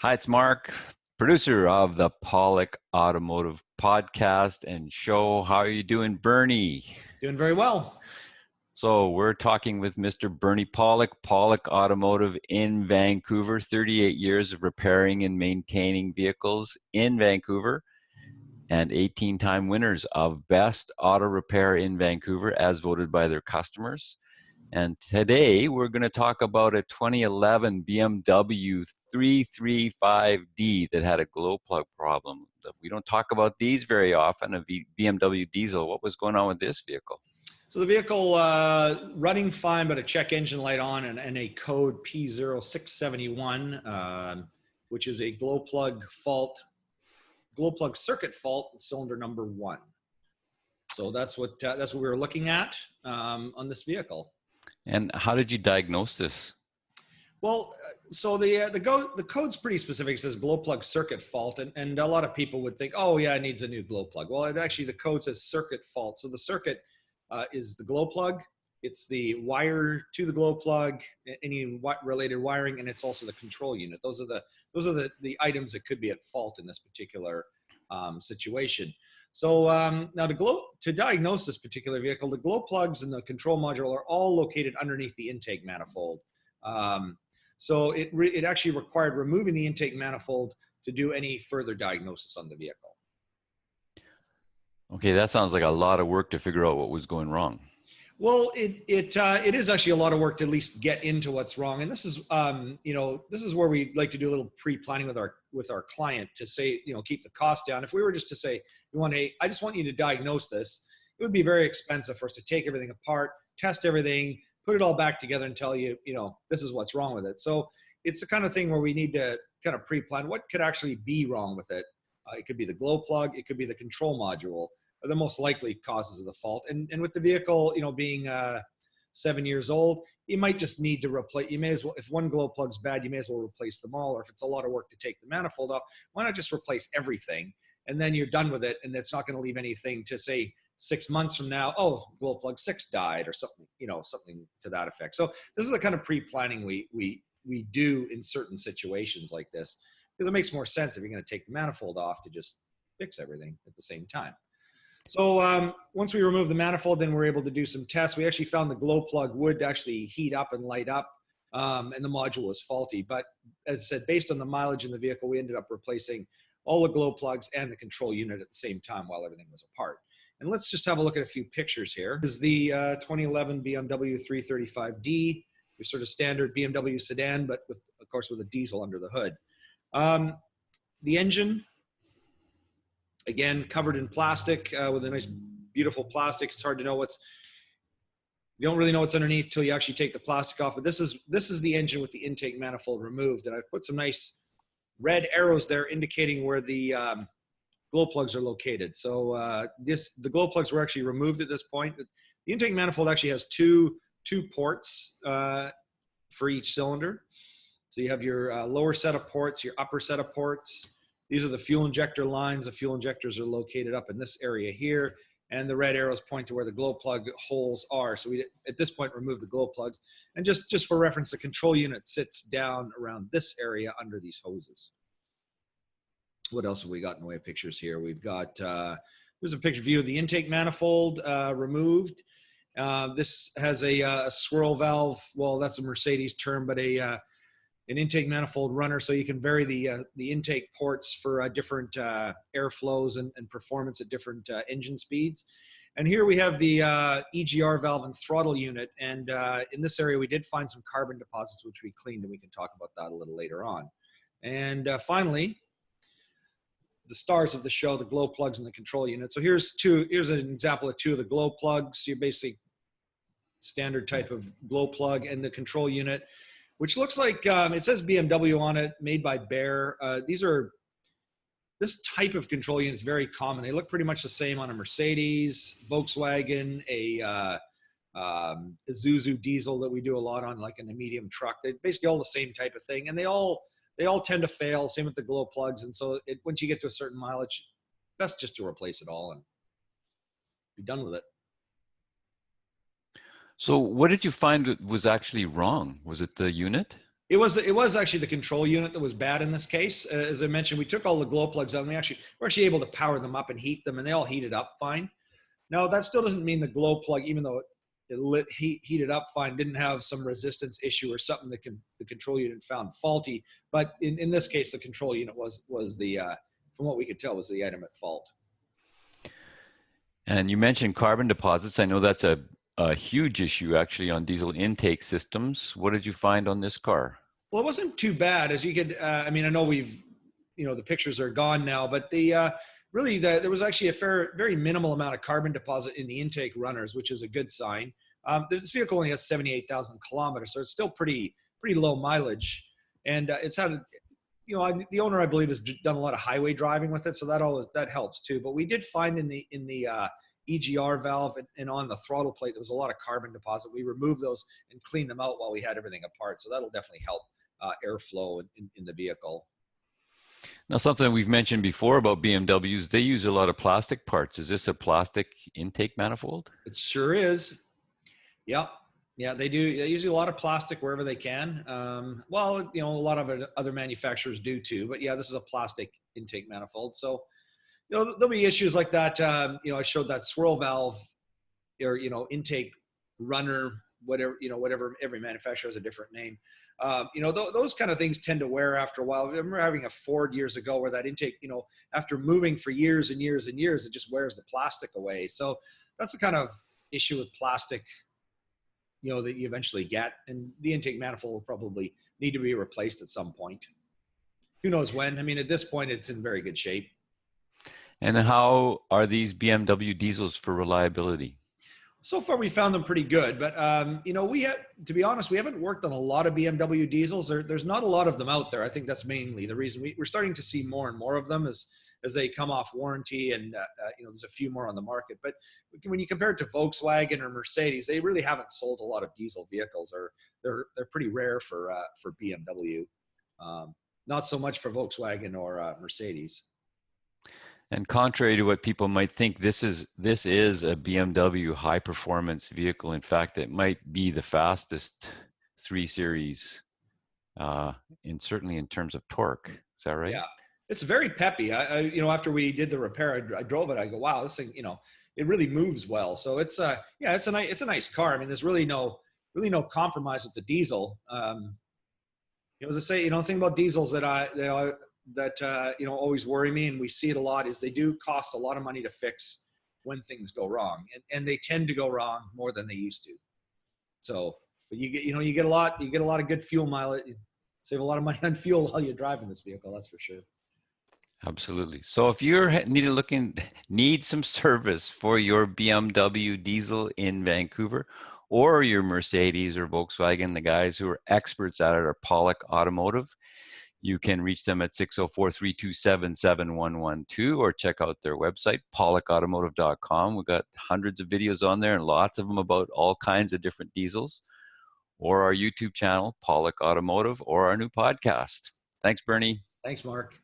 Hi, it's Mark, producer of the Pawlik Automotive podcast and show. How are you doing, Bernie? Doing very well. So we're talking with Mr. Bernie Pawlik, Pawlik Automotive in Vancouver, 38 years of repairing and maintaining vehicles in Vancouver, and 18-time winners of Best Auto Repair in Vancouver as voted by their customers. And today we're going to talk about a 2011 BMW 335D that had a glow plug problem. We don't talk about these very often, a BMW diesel. What was going on with this vehicle? So the vehicle running fine, but a check engine light on and a code P0671, which is a glow plug circuit fault in cylinder number 1. So that's what we were looking at on this vehicle. And how did you diagnose this? Well, so the code's pretty specific. It says glow plug circuit fault, and a lot of people would think, oh yeah, it needs a new glow plug. Well, actually the code says circuit fault. So the circuit is the glow plug. It's the wire to the glow plug, any related wiring, and it's also the control unit. Those are the items that could be at fault in this particular situation. So now to diagnose this particular vehicle, the glow plugs and the control module are all located underneath the intake manifold. So it actually required removing the intake manifold to do any further diagnosis on the vehicle. Okay, that sounds like a lot of work to figure out what was going wrong. Well, it is actually a lot of work to at least get into what's wrong, and this is this is where we like to do a little pre-planning with our client to say, keep the cost down. If we were just to say, I just want you to diagnose this, it would be very expensive for us to take everything apart, test everything, put it all back together, and tell you, this is what's wrong with it. So it's the kind of thing where we need to kind of pre-plan what could actually be wrong with it. It could be the glow plug, it could be the control module, are the most likely causes of the fault. And with the vehicle, being 7 years old, you might just need to replace. You may as well, if one glow plug's bad, you may as well replace them all. Or if it's a lot of work to take the manifold off, why not just replace everything, and then you're done with it, and it's not going to leave anything to say 6 months from now, oh, glow plug 6 died or something, something to that effect. So this is the kind of pre-planning we do in certain situations like this, because it makes more sense if you're going to take the manifold off to just fix everything at the same time. So once we remove the manifold, then we're able to do some tests. We actually found the glow plug would actually heat up and light up, and the module was faulty. But as I said, based on the mileage in the vehicle, we ended up replacing all the glow plugs and the control unit at the same time while everything was apart. And let's just have a look at a few pictures here. This is the 2011 BMW 335D, your sort of standard BMW sedan, but of course with a diesel under the hood. The engine, again, covered in plastic with a nice, beautiful plastic. It's hard to know you don't really know what's underneath till you actually take the plastic off. But this is the engine with the intake manifold removed, and I've put some nice red arrows there indicating where the glow plugs are located. So the glow plugs were actually removed at this point. The intake manifold actually has two ports for each cylinder. So you have your lower set of ports, your upper set of ports. These are the fuel injector lines. The fuel injectors are located up in this area here, and the red arrows point to where the glow plug holes are. So we, at this point, remove the glow plugs. And just for reference, the control unit sits down around this area under these hoses. What else have we got in the way of pictures here? We've got, there's a picture view of the intake manifold removed. This has a swirl valve. Well, that's a Mercedes term, but an intake manifold runner, so you can vary the intake ports for different airflows and performance at different engine speeds. And here we have the EGR valve and throttle unit, and in this area we did find some carbon deposits which we cleaned, and we can talk about that a little later on. And finally, the stars of the show, the glow plugs and the control unit. So here's an example of two of the glow plugs. Your basic standard type of glow plug, and the control unit, which looks like, it says BMW on it, made by Bear. This type of control unit is very common. They look pretty much the same on a Mercedes, Volkswagen, a Isuzu diesel that we do a lot on, like in a medium truck. They're basically all the same type of thing, and they all tend to fail. Same with the glow plugs, and so once you get to a certain mileage, best just to replace it all and be done with it. So what did you find was actually wrong? Was it the unit? It was actually the control unit that was bad in this case. As I mentioned, we took all the glow plugs out, and we're actually able to power them up and heat them, and they all heated up fine. Now, that still doesn't mean the glow plug, even though it heated up fine, didn't have some resistance issue or something that the control unit found faulty. But in this case, the control unit was the from what we could tell, was the item at fault. And you mentioned carbon deposits. I know that's a huge issue actually on diesel intake systems. What did you find on this car? Well, it wasn't too bad, as you could. I mean, I know the pictures are gone now, but there was actually a very minimal amount of carbon deposit in the intake runners, which is a good sign. This vehicle only has 78,000 kilometers, so it's still pretty low mileage, and it's had, the owner, I believe, has done a lot of highway driving with it, so that helps too. But we did find in the EGR valve and on the throttle plate, there was a lot of carbon deposit. We removed those and cleaned them out while we had everything apart, so that'll definitely help airflow in the vehicle. Now, something we've mentioned before about BMWs, they use a lot of plastic parts. Is this a plastic intake manifold? It sure is. Yep. Yeah, they do. They use a lot of plastic wherever they can. Well, a lot of other manufacturers do too. But yeah, this is a plastic intake manifold. So, there'll be issues like that. I showed that swirl valve or, intake runner, whatever, every manufacturer has a different name. Those kind of things tend to wear after a while. I remember having a Ford years ago where that intake, after moving for years and years and years, it just wears the plastic away. So that's the kind of issue with plastic, that you eventually get. And the intake manifold will probably need to be replaced at some point. Who knows when? I mean, at this point, it's in very good shape. And how are these BMW diesels for reliability? So far, we found them pretty good, but to be honest, we haven't worked on a lot of BMW diesels. There's not a lot of them out there. I think that's mainly the reason. We're starting to see more and more of them as they come off warranty, and there's a few more on the market. But when you compare it to Volkswagen or Mercedes, they really haven't sold a lot of diesel vehicles, or they're pretty rare for BMW. Not so much for Volkswagen or Mercedes. And contrary to what people might think, this is a BMW high performance vehicle. In fact, it might be the fastest 3 Series, certainly in terms of torque. Is that right? Yeah, it's very peppy. After we did the repair, I drove it. I go, wow, this thing, it really moves well. So it's a nice car. I mean, there's really no compromise with the diesel. As I say, the thing about diesels that always worry me, and we see it a lot, is they do cost a lot of money to fix when things go wrong, and they tend to go wrong more than they used to. So, but you get a lot of good fuel mileage. You save a lot of money on fuel while you're driving this vehicle. That's for sure. Absolutely. So if you're need some service for your BMW diesel in Vancouver, or your Mercedes or Volkswagen, the guys who are experts at it are Pawlik Automotive. You can reach them at 604-327-7112 or check out their website, pawlikautomotive.com. We've got hundreds of videos on there and lots of them about all kinds of different diesels, or our YouTube channel, Pawlik Automotive, or our new podcast. Thanks, Bernie. Thanks, Mark.